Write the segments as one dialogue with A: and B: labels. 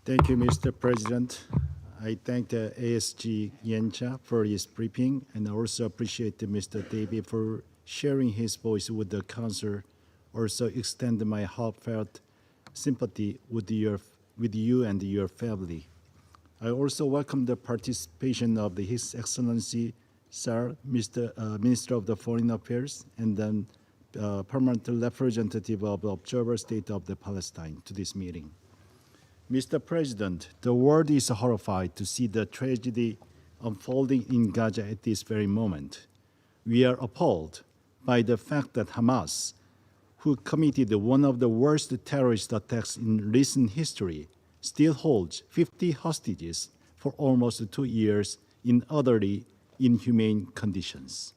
A: Thank you, Mr. President. I thank the ASG Yencha for his briefing, and I also appreciate Mr. David for sharing his voice with the Council. Also extend my heartfelt sympathy with you and your family. I also welcome the participation of His Excellency Sir, Minister of the Foreign Affairs, and then permanent representative of the Observer State of the Palestine to this meeting. Mr. President, the world is horrified to see the tragedy unfolding in Gaza at this very moment. We are appalled by the fact that Hamas, who committed one of the worst terrorist attacks in recent history, still holds 50 hostages for almost 2 years in utterly inhumane conditions.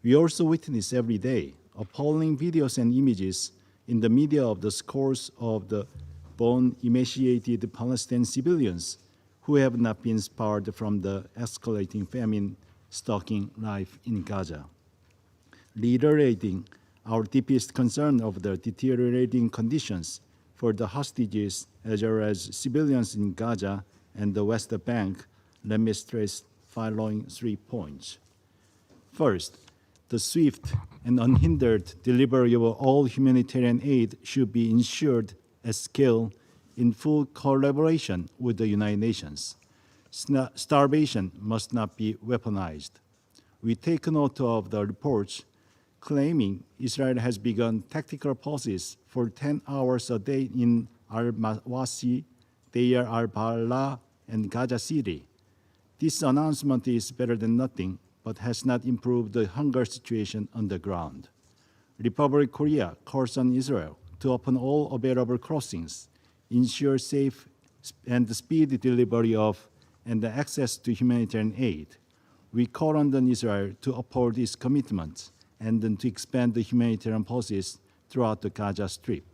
A: We also witness every day appalling videos and images in the media of the scores of the bone-emaciated Palestinian civilians who have not been spared from the escalating famine stalking life in Gaza. Reiterating our deepest concern of the deteriorating conditions for the hostages as well as civilians in Gaza and the West Bank, let me stress following 3 points. First, the swift and unhindered delivery of all humanitarian aid should be ensured at scale in full collaboration with the United Nations. Starvation must not be weaponized. We take note of the reports claiming Israel has begun tactical pauses for 10 hours a day in al-Mawasi, Deir al-Balah, and Gaza City. This announcement is better than nothing, but has not improved the hunger situation on the ground. Republic Korea calls on Israel to open all available crossings, ensure safe and speedy delivery of and the access to humanitarian aid. We call on Israel to uphold its commitments and then to expand the humanitarian pauses throughout the Gaza Strip.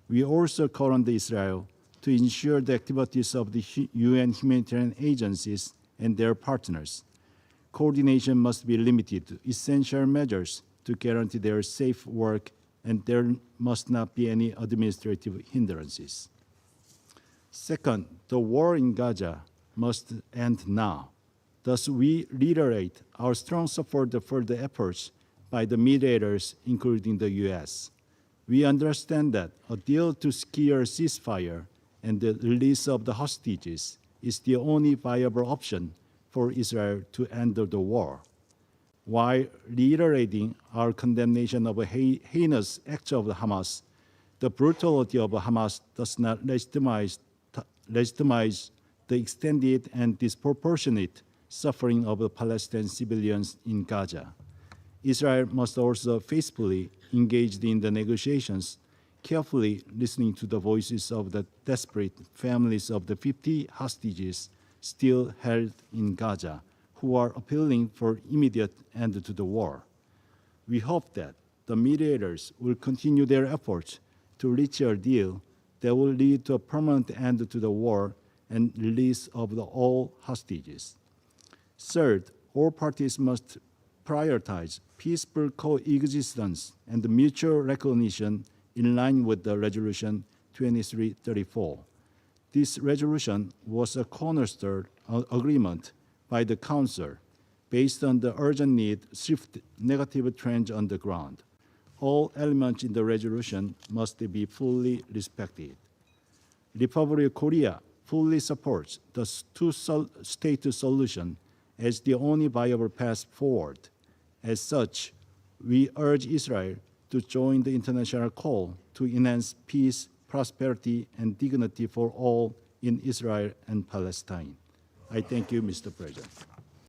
A: We also call on Israel to ensure the activities of the UN humanitarian agencies and their partners. Coordination must be limited to essential measures to guarantee their safe work, and there must not be any administrative hindrances. Second, the war in Gaza must end now. Thus, we reiterate our strong support for the efforts by the mediators, including the U.S. We understand that a deal to secure ceasefire and the release of the hostages is the only viable option for Israel to end the war. While reiterating our condemnation of a heinous acts of Hamas, the brutality of Hamas does not legitimize the extended and disproportionate suffering of the Palestinian civilians in Gaza. Israel must also faithfully engage in the negotiations, carefully listening to the voices of the desperate families of the 50 hostages still held in Gaza, who are appealing for immediate end to the war. We hope that the mediators will continue their efforts to reach a deal that will lead to a permanent end to the war and release of all hostages. Third, all parties must prioritize peaceful coexistence and mutual recognition in line with the Resolution 2334. This resolution was a cornerstone agreement by the Council based on the urgent need to shift negative trends on the ground. All elements in the resolution must be fully respected. Republic of Korea fully supports the two-state solution as the only viable path forward. As such, we urge Israel to join the international call to enhance peace, prosperity, and dignity for all in Israel and Palestine. I thank you, Mr. President.